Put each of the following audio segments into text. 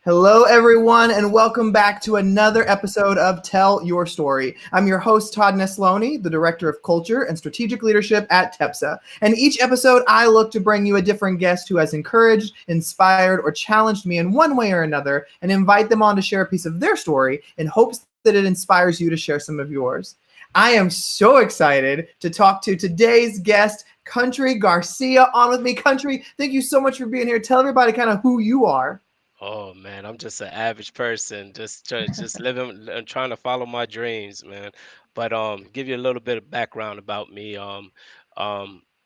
Hello, everyone, and welcome back to another episode of Tell Your Story. I'm your host, Todd Nesloni, the Director of Culture and Strategic Leadership at TEPSA. And each episode, I look to bring you a different guest who has encouraged, inspired, or challenged me in one way or another, and invite them on to share a piece of their story in hopes that it inspires you to share some of yours. I am so excited to talk to today's guest, Country Garcia. On with me, Country. Thank you so much for being here. Tell everybody kind of who you are. Oh man, I'm just an average person, just living and trying to follow my dreams, man. But give you a little bit of background about me. I'm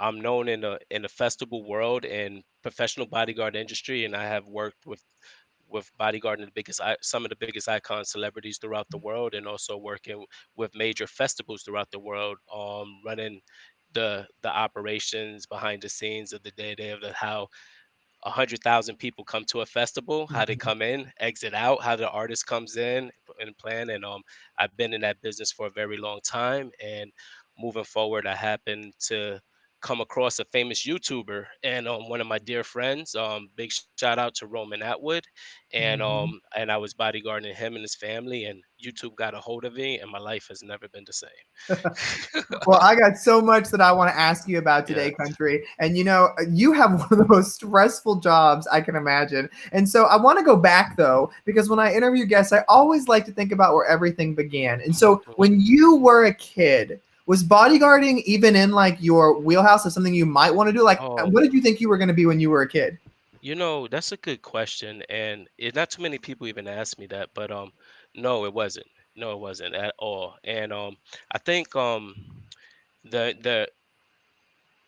known in the festival world and professional bodyguard industry, and I have worked with bodyguarding some of the biggest icon celebrities throughout the world, and also working with major festivals throughout the world, running the operations behind the scenes of the day of the how 100,000 people come to a festival, how they Mhm. come in, exit out, how the artist comes in and plan. And I've been in that business for a very long time. And moving forward, I happened to come across a famous YouTuber and one of my dear friends. Big shout out to Roman Atwood, Mhm. and I was bodyguarding him and his family. And YouTube got a hold of me, and my life has never been the same. Well, I got so much that I want to ask you about Yeah. today, Country. And you have one of the most stressful jobs I can imagine. And so I want to go back though, because when I interview guests, I always like to think about where everything began. And so Mhm. when you were a kid, was bodyguarding even in like your wheelhouse of something you might want to do? Like, Oh, what did you think you were going to be when you were a kid? That's a good question, and not too many people even ask me that, but no, it wasn't. No, it wasn't at all. And I think the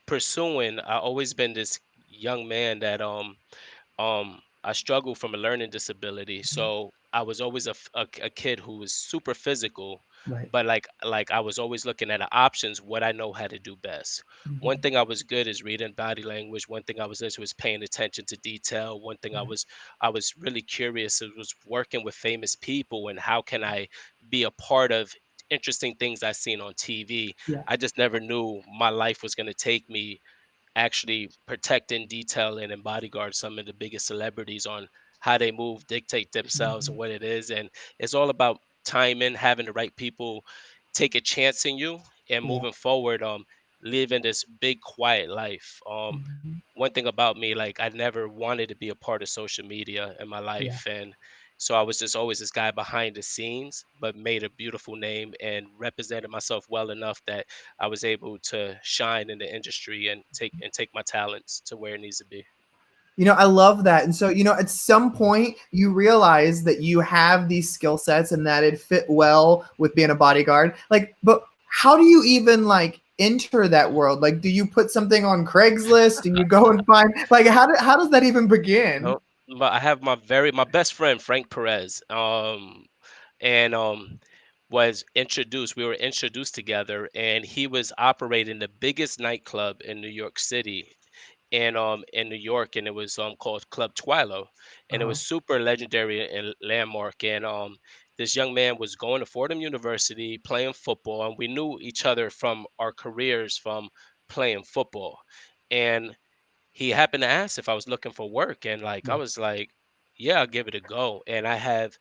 pursuing, I always been this young man that I struggled from a learning disability, so I was always a kid who was super physical, Right. but like I was always looking at the options, what I know how to do best. One Mhm. thing I was good is reading body language. One thing I was into was paying attention to detail. One thing Right. I was really curious. It was working with famous people and how can I be a part of interesting things I seen on TV. Yeah. I just never knew my life was going to take me actually protecting, detailing, and bodyguard some of the biggest celebrities on how they move, dictate themselves, and Mhm. what it is. And it's all about timing, having the right people take a chance in you, and Yeah. moving forward. Living this big quiet life. Mhm. One thing about me, like I never wanted to be a part of social media in my Yeah. life, and so I was just always this guy behind the scenes, but made a beautiful name and represented myself well enough that I was able to shine in the industry and take my talents to where it needs to be. I love that. And so, at some point you realize that you have these skill sets and that it fit well with being a bodyguard. Like, but how do you even like enter that world? Like, do you put something on Craigslist and you go and find like how does that even begin? No, but I have my best friend Frank Perez, and was introduced. We were introduced together, and he was operating the biggest nightclub in New York City, and in New York, and it was called Club Twilo, and it Uh-huh. was super legendary and landmark. And this young man was going to Fordham University playing football, and we knew each other from our careers from playing football. And he happened to ask if I was looking for work, and like I Yeah. was like, yeah, I'll give it a go. And I have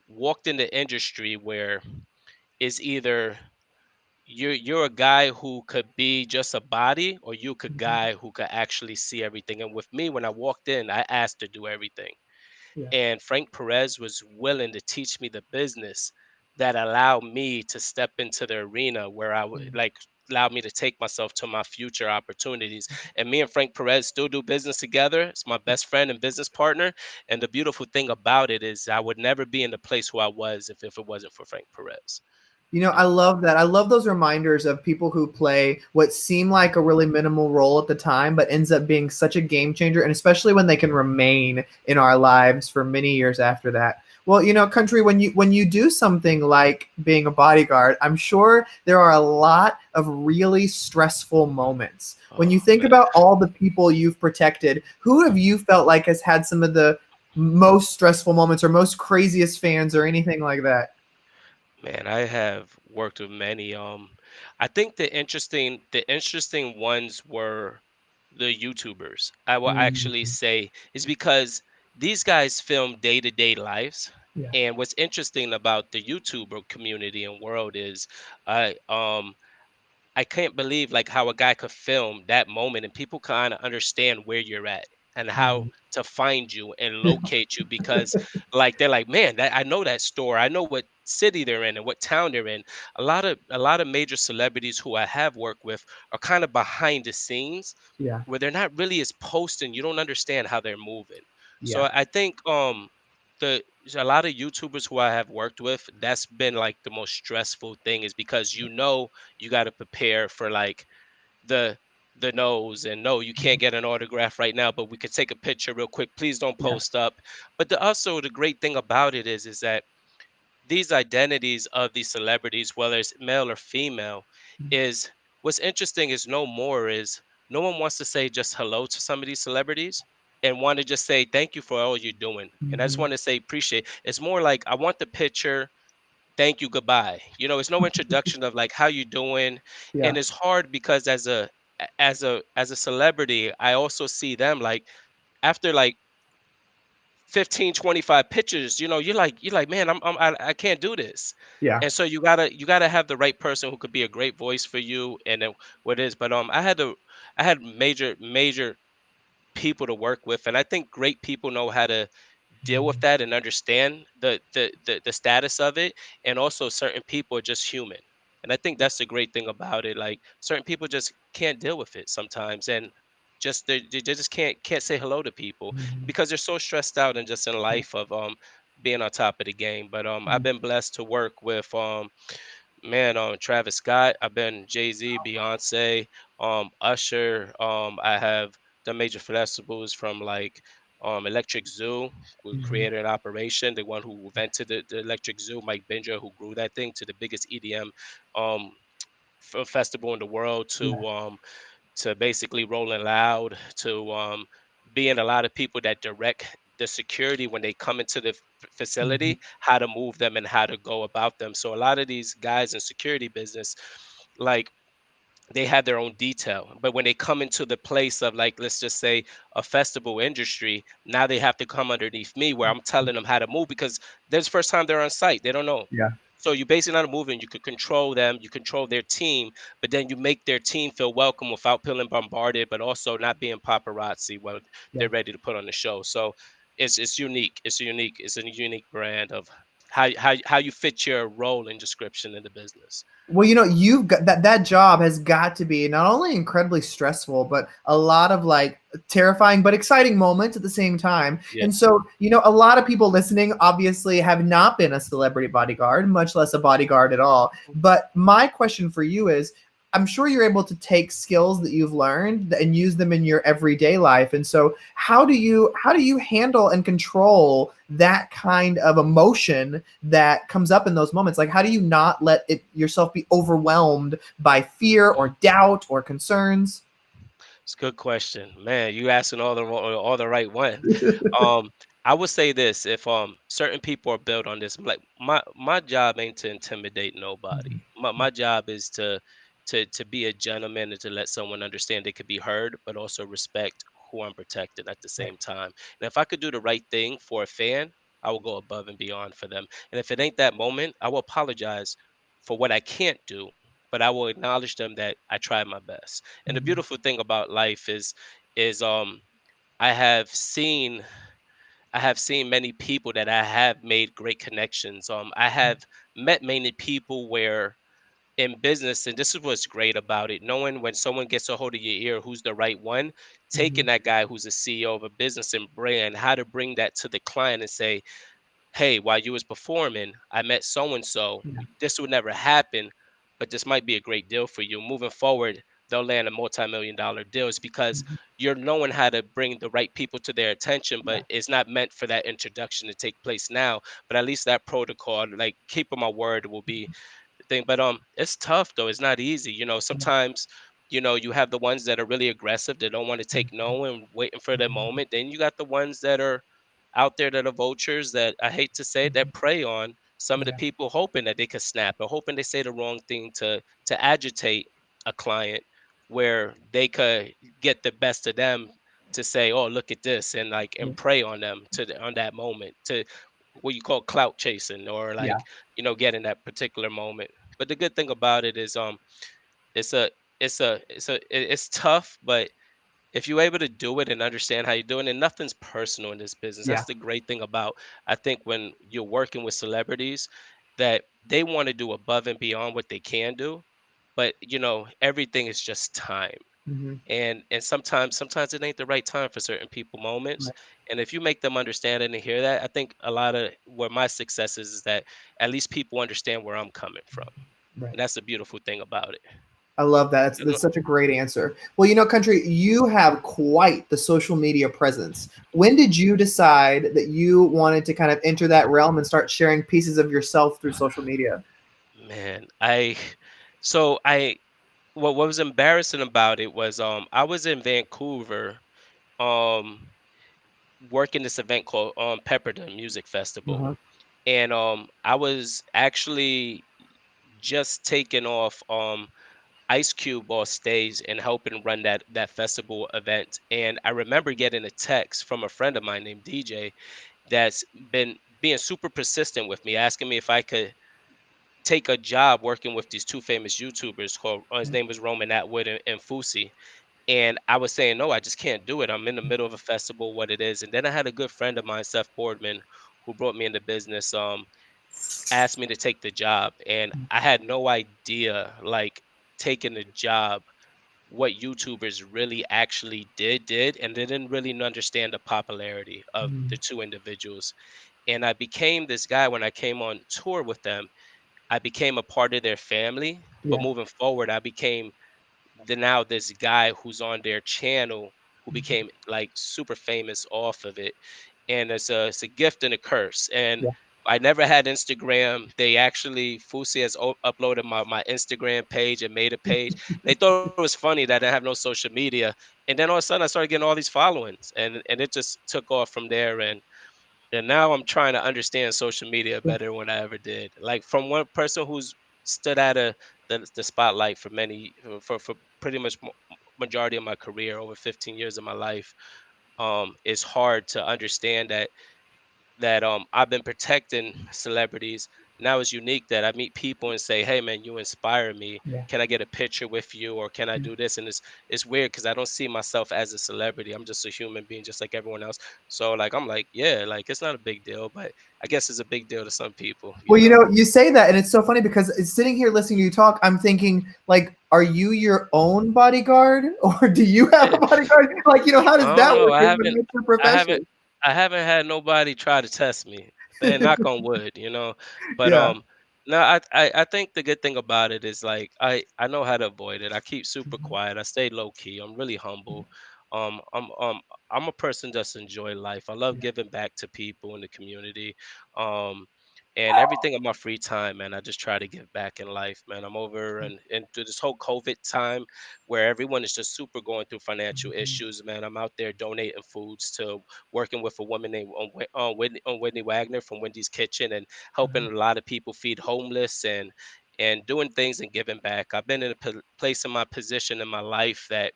walked in the industry where it's either you're a guy who could be just a body, or you could Mhm. guy who could actually see everything. And with me, when I walked in, I asked to do everything. Yeah. And Frank Perez was willing to teach me the business that allowed me to step into the arena where I would Mm. like allowed me to take myself to my future opportunities. And me and Frank Perez still do business together. It's my best friend and business partner. And the beautiful thing about it is I would never be in the place who I was if it wasn't for Frank Perez. I Yeah. love that. I love those reminders of people who play what seem like a really minimal role at the time, but ends up being such a game changer, and especially when they can remain in our lives for many years after that. Well, country, when you do something like being a bodyguard, I'm sure there are a lot of really stressful moments. When you Oh think man. about all the people you've protected, who have you felt like has had some of the most stressful moments or most craziest fans or anything like that? Man, I have worked with many. I think the interesting ones were the YouTubers. I will actually Mhm. say is because these guys film day-to-day lives. Yeah. And what's interesting about the YouTuber community and world is I I can't believe like how a guy could film that moment and people kind of understand where you're at and how Mhm. to find you and Yeah. locate you because like they're like, man, that I know that store. I know what city they're in and what town they're in. A lot of major celebrities who I have worked with are kind of behind the scenes Yeah. where they're not really as posting. You don't understand how they're moving. So Yeah. I think the a lot of YouTubers who I have worked with, that's been like the most stressful thing is because you got to prepare for like the the nose and no, you can't Mhm. get an autograph right now, but we could take a picture real quick. Please don't Yeah. post up. But also the great thing about it is that these identities of these celebrities, whether it's male or female, Mhm. is what's interesting is no more is no one wants to say just hello to some of these celebrities and want to just say thank you for all you're doing. And I just Mhm. want to say appreciate. It's more like I want the picture, thank you, goodbye. It's no introduction of like how you doing. And Yeah. it's hard because as a celebrity, I also see them like after like 15, 25 pictures, you're like, man, I can't do this. Yeah. And so you gotta have the right person who could be a great voice for you and then what it is. But I had major people to work with, and I think great people know how to deal with Mhm. that and understand the status of it. And also certain people are just human, and I think that's the great thing about it. Like certain people just can't deal with it sometimes, and just they just can't say hello to people Mhm. because they're so stressed out and just in Yeah. life of being on top of the game. But I've Mhm. been blessed to work with man, Travis Scott. I've been Jay-Z, Beyonce, Usher. I have done major festivals from like Electric Zoo, who Mhm. created an operation, the one who invented the Electric Zoo, Mike Binger, who grew that thing to the biggest EDM um, festival in the world, Yeah. to basically Rolling Loud, to being a lot of people that direct the security when they come into the Mhm. facility, how to move them and how to go about them. So a lot of these guys in security business, like they have their own detail. But when they come into the place of like, let's just say a festival industry, now they have to come underneath me where I'm telling them how to move because there's the first time they're on site. They don't know. Yeah. So you basically not moving, you could control them, you control their team, but then you make their team feel welcome without feeling bombarded, but also not being paparazzi when Yeah. they're ready to put on the show. So it's unique. It's a unique brand of how you fit your role and description in the business. Well, you've got that job has got to be not only incredibly stressful, but a lot of like terrifying but exciting moments at the same time. Yeah. And so, a lot of people listening obviously have not been a celebrity bodyguard, much less a bodyguard at all. But my question for you is, I'm sure you're able to take skills that you've learned and use them in your everyday life. And so, how do you handle and control that kind of emotion that comes up in those moments? Like, how do you not let it yourself be overwhelmed by fear or doubt or concerns? It's a good question, man. You asking all the right one. Um, I would say this: if certain people are built on this, like my job ain't to intimidate nobody. Mhm. My job is to be a gentleman and to let someone understand they could be heard, but also respect who I'm protecting at the Right. same time. And if I could do the right thing for a fan, I will go above and beyond for them. And if it ain't that moment, I will apologize for what I can't do, but I will acknowledge them that I tried my best. And the Mhm. beautiful thing about life is I have seen I have seen many people that I have made great connections. I have met many people where in business, and this is what's great about it, knowing when someone gets a hold of your ear who's the right one, taking Mhm. that guy who's a CEO of a business and brand, how to bring that to the client and say, hey, while you was performing, I met so and so. Yeah. This would never happen, but this might be a great deal for you. Moving forward, they'll land a multi-million dollar deals because Mhm. you're knowing how to bring the right people to their attention, Yeah. but it's not meant for that introduction to take place now. But at least that protocol, like keeping my word, will be thing. But it's tough though. It's not easy. Yeah. Sometimes you have the ones that are really aggressive. They don't want to take Mhm. no and waiting for the Mhm. moment. Then you got the ones that are out there that are vultures that I hate to say Mhm. that prey on some of the Yeah. people hoping that they could snap or hoping they say the wrong thing to agitate a client where they could get the best of them to say, "Oh, look at this," and like and Mm. prey on them on that moment to what you call clout chasing or Yeah. like getting that particular moment. But the good thing about it is it's a it's tough, but if you're able to do it and understand how you're doing it, nothing's personal in this business. Yeah. That's the great thing about, I think, when you're working with celebrities, that they want to do above and beyond what they can do, but everything is just time. Hmm. And sometimes it ain't the right time for certain people moments. Right. And if you make them understand it and hear that, I think a lot of where my success is that at least people understand where I'm coming from. Right. And that's the beautiful thing about it. I love that. I That's don't- such a great answer. Well, Country, you have quite the social media presence. When did you decide that you wanted to kind of enter that realm and start sharing pieces of yourself through social media? Man, so I what was embarrassing about it was I was in Vancouver um working this event called Pepperdon Music Festival, Uh-huh. and I was actually just taking off Ice Cube on stage and helping run that festival event. And I remember getting a text from a friend of mine named DJ that's been being super persistent with me, asking me if I could take a job working with these two famous YouTubers called his name was Roman Atwood and Fusi. And I was saying, no, I just can't do it. I'm in the middle of a festival, what it is. And then I had a good friend of mine, Seth Boardman, who brought me into business, asked me to take the job. And I had no idea, like, taking the job, what YouTubers really actually did, and they didn't really understand the popularity of the Mhm. two individuals. And I became this guy when I came on tour with them. I became a part of their family, but Yeah. moving forward, I became now this guy who's on their channel who Mhm. became like super famous off of it. And it's a gift and a curse. And Yeah. I never had Instagram. They actually Fusi has uploaded my Instagram page and made a page. They thought it was funny that I didn't have no social media. And then all of a sudden I started getting all these followings, and it just took off from there. And now I'm trying to understand social media better than I ever did. Like from one person who's stood at the spotlight for many for pretty much majority of my career, over 15 years of my life. It's hard to understand that I've been protecting celebrities. Now it's unique that I meet people and say, "Hey, man, you inspire me. Yeah. Can I get a picture with you, or can I Yeah. do this?" And it's weird because I don't see myself as a celebrity. I'm just a human being, just like everyone else. So like I'm like, yeah, like it's not a big deal, but I guess it's a big deal to some people, Well, you know. you say that, and it's so funny because sitting here listening to you talk, I'm thinking, like, are you your own bodyguard, or do you have a bodyguard? Like, how does I don't that know. work in the mixer I haven't, profession? I haven't had nobody try to test me. And knock on wood. But Yeah. no, I think the good thing about it is like I know how to avoid it. I keep super Mhm. quiet. I stay low key. I'm really humble. Um, I'm um I'm a person just enjoy life. I love Yeah. giving back to people in the community. Um, and everything in my free time, man, I just try to give back in life, man. I'm over and through this whole COVID time where everyone is just super going through financial Mhm. issues, man. I'm out there donating foods to working with a woman named Whitney Wagner from Wendy's Kitchen and helping Mhm. a lot of people feed homeless and doing things and giving back. I've been in a place in my position in my life that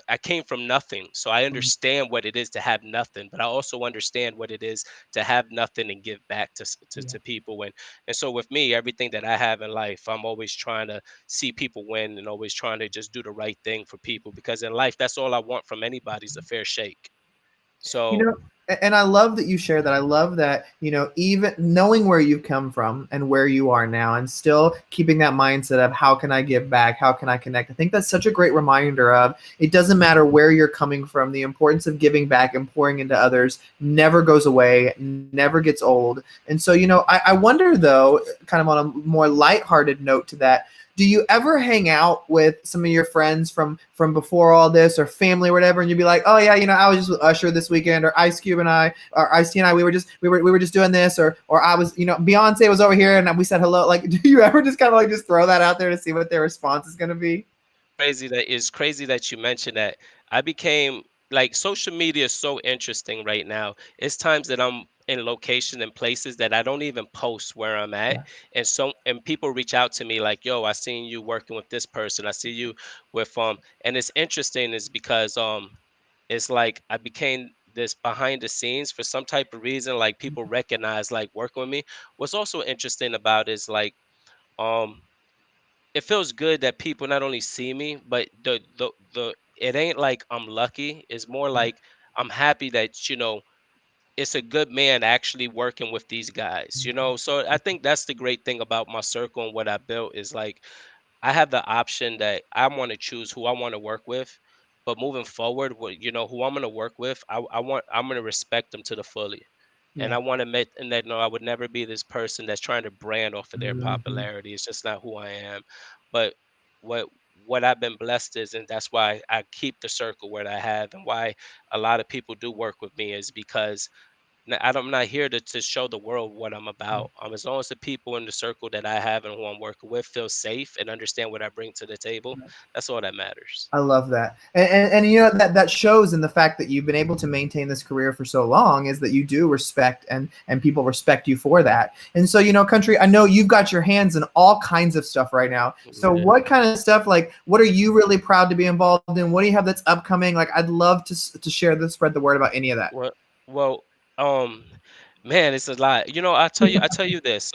I came from nothing, so I Mhm. understand what it is to have nothing, but I also understand what it is to have nothing and give back Yeah. to people. And so with me, everything that I have in life, I'm always trying to see people win and always trying to just do the right thing for people because in life, that's all I want from anybody is a fair shake. You So know, and I love that you share that. I love that, even knowing where you've come from and where you are now and still keeping that mindset of how can I give back? How can I connect? I think that's such a great reminder of it doesn't matter where you're coming from. The importance of giving back and pouring into others never goes away, never gets old. And so, I wonder though, kind of on a more lighthearted note to that, do you ever hang out with some of your friends from before all this or family or whatever, and you'd be like, oh yeah, I was just with Usher this weekend, or Ice Cube and I, or Ice T and I, we were just doing this, or I was, Beyonce was over here and we said hello. Like, do you ever just kind of like just throw that out there to see what their response is going to be? crazy that you mentioned that. I became like social media is so interesting right now. It's times that I'm in locations and places that I don't even post where I'm at. Yeah. And people reach out to me like, yo, I seen you working with this person. I see you with and it's interesting is because it's like I became this behind the scenes for some type of reason. Like people recognize like working with me. What's also interesting about is like um it feels good that people not only see me, but the it ain't like I'm lucky. It's more like I'm happy that it's a good man actually working with these guys. So I think that's the great thing about my circle and what I built is like I have the option that I want to choose who I want to work with. But moving forward, who I'm going to work with, I'm going to respect them to the fully. And Yeah. I want to make and that no, I would never be this person that's trying to brand off of their Mhm. popularity. It's just not who I am. But what what I've been blessed is, and that's why I keep the circle where I have, and why a lot of people do work with me is because I'm not here to show the world what I'm about. As long as the people in the circle that I have and who I'm working with feel safe and understand what I bring to the table, that's all that matters. I love that, and you know that shows in the fact that you've been able to maintain this career for so long is that you do respect and people respect you for that. And so country, I know you've got your hands in all kinds of stuff right now. So Yeah. what kind of stuff, like what are you really proud to be involved in? What do you have that's upcoming? Like I'd love to share this, spread the word about any of that. Well, well, um, man, it's a lot. I tell you this.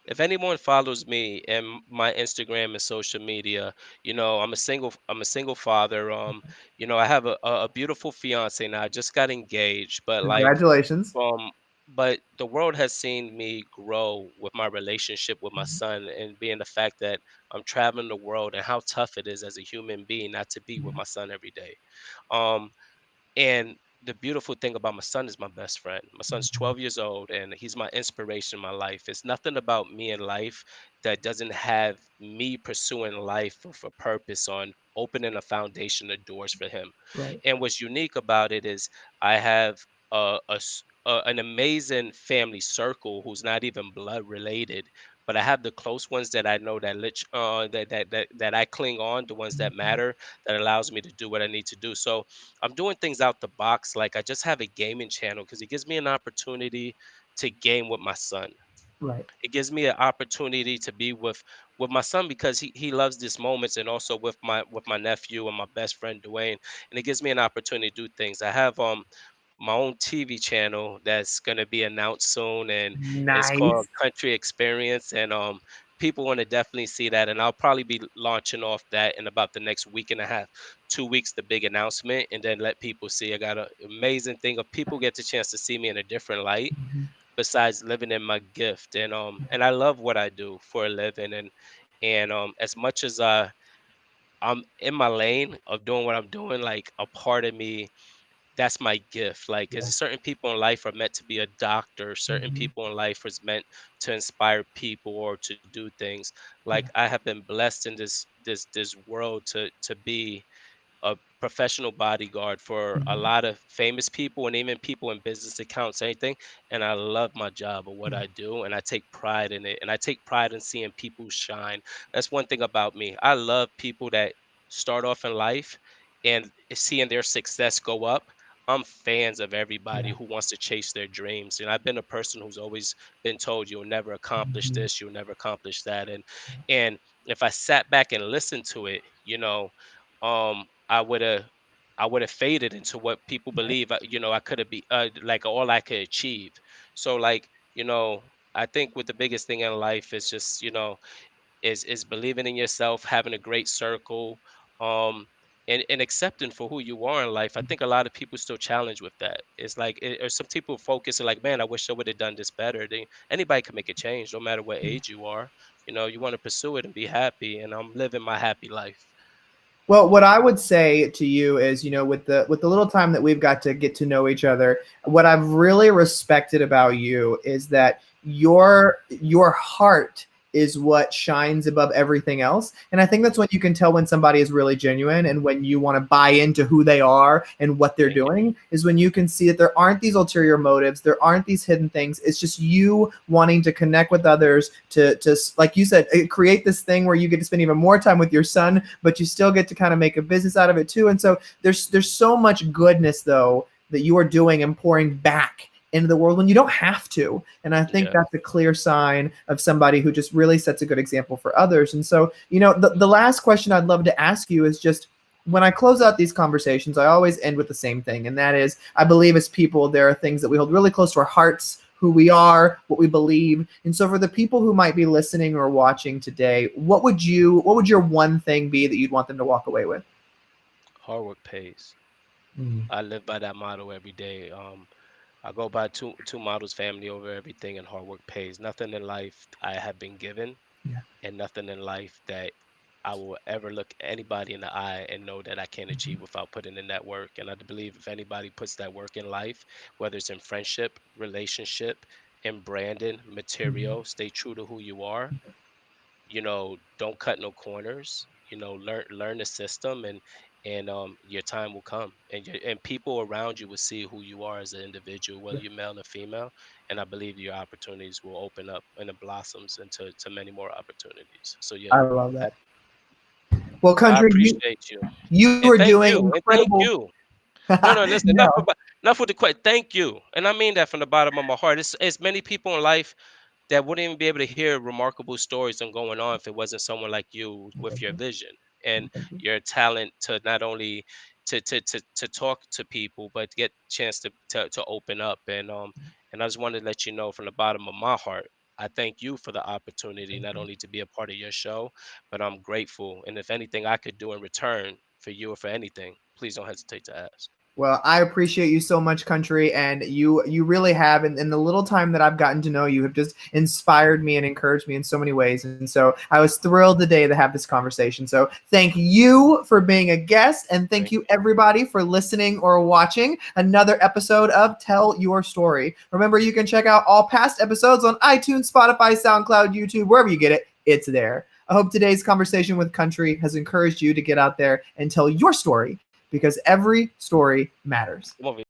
If anyone follows me in my Instagram and social media, I'm a single father. I have a beautiful fiance now. I just got engaged, but like, Congratulations. um, but the world has seen me grow with my relationship with my son, and being the fact that I'm traveling the world and how tough it is as a human being not to be with my son every day. Um, and the beautiful thing about my son is my best friend. My son's 12 years old and he's my inspiration in my life. It's nothing about me in life that doesn't have me pursuing life with a purpose on opening a foundation of doors for him. Right. And what's unique about it is I have an amazing family circle who's not even blood related, but I have the close ones that I know that I cling on, the ones that matter, that allows me to do what I need to do. So I'm doing things out the box. Like I just have a gaming channel because it gives me an opportunity to game with my son. Right. It gives me an opportunity to be with my son because he loves these moments, and also with my nephew and my best friend Dwayne. And it gives me an opportunity to do things. I have my own TV channel that's gonna be announced soon, and it's called Nice. Country Experience. And people want to definitely see that, and I'll probably be launching off that in about the next week and a half, 2 weeks, the big announcement, and then let people see. I got an amazing thing of people get the chance to see me in a different light besides living in my gift. And I love what I do for a living. And as much as I'm in my lane of doing what I'm doing, like a part of me, that's my gift. Like, Yeah. because certain people in life are meant to be a doctor, certain Mhm. people in life is meant to inspire people or to do things. Like I have been blessed in this world to be a professional bodyguard for a Mhm. lot of famous people and even people in business accounts, anything. And I love my job of what I do, and I take pride in it. And I take pride in seeing people shine. That's one thing about me. I love people that start off in life and seeing their success go up. I'm fans of everybody Yeah. who wants to chase their dreams. And I've been a person who's always been told you'll never accomplish Mhm. this, you'll never accomplish that. And if I sat back and listened to it, I would have faded into what people Right. believe. I could have be like all I could achieve. So like I think what the biggest thing in life is just is believing in yourself, having a great circle, um, and accepting for who you are in life. I think a lot of people still challenge with that. It's like or some people focus on like, man, I wish I would have done this better. Anybody can make a change, no matter what age you are. You want to pursue it and be happy, and I'm living my happy life. Well, what I would say to you is, with the little time that we've got to get to know each other, what I've really respected about you is that your heart is what shines above everything else. And I think that's when you can tell when somebody is really genuine and when you want to buy into who they are and what they're Thank you. doing is when you can see that there aren't these ulterior motives, there aren't these hidden things. It's just you wanting to connect with others to like you said, create this thing where you get to spend even more time with your son, but you still get to kind of make a business out of it too. And so there's so much goodness though that you are doing and pouring back into the world when you don't have to. And I think Yeah. that's a clear sign of somebody who just really sets a good example for others. And so, the last question I'd love to ask you is just when I close out these conversations, I always end with the same thing, and that is, I believe as people, there are things that we hold really close to our hearts, who we are, what we believe. And so for the people who might be listening or watching today, what would your one thing be that you'd want them to walk away with? Hard work pays. Mm, I live by that motto every day. I go by two models, family over everything, and hard work pays. Nothing in life I have been given, yeah. and nothing in life that I will ever look anybody in the eye and know that I can't achieve without putting in that work. And I believe if anybody puts that work in life, whether it's in friendship, relationship, in branding, Mhm. material, stay true to who you are. Don't cut no corners. Learn the system, and your time will come, and people around you will see who you are as an individual, whether you're male or female. And I believe your opportunities will open up and it blossoms into many more opportunities. So yeah, I love I, that. Well, I country, appreciate you. you And are thank doing you. And thank incredible. you. No, no, listen, No. enough with the question. Thank you. And I mean that from the bottom of my heart. It's many people in life that wouldn't even be able to hear remarkable stories and going on if it wasn't someone like you with Thank your you. vision and Thank you. your talent to not only to talk to people but get chance to open up. And I just wanted to let you know from the bottom of my heart, I thank you for the opportunity Thank not you. only to be a part of your show, but I'm grateful. And if anything I could do in return for you or for anything, please don't hesitate to ask. Well, I appreciate you so much, country, and you really have, in the little time that I've gotten to know you, have just inspired me and encouraged me in so many ways. And so I was thrilled today to have this conversation. So thank you for being a guest, and thank Thank you everybody for listening or watching another episode of Tell Your Story. Remember, you can check out all past episodes on iTunes, Spotify, SoundCloud, YouTube, wherever you get it. It's there. I hope today's conversation with country has encouraged you to get out there and tell your story, because every story matters. you.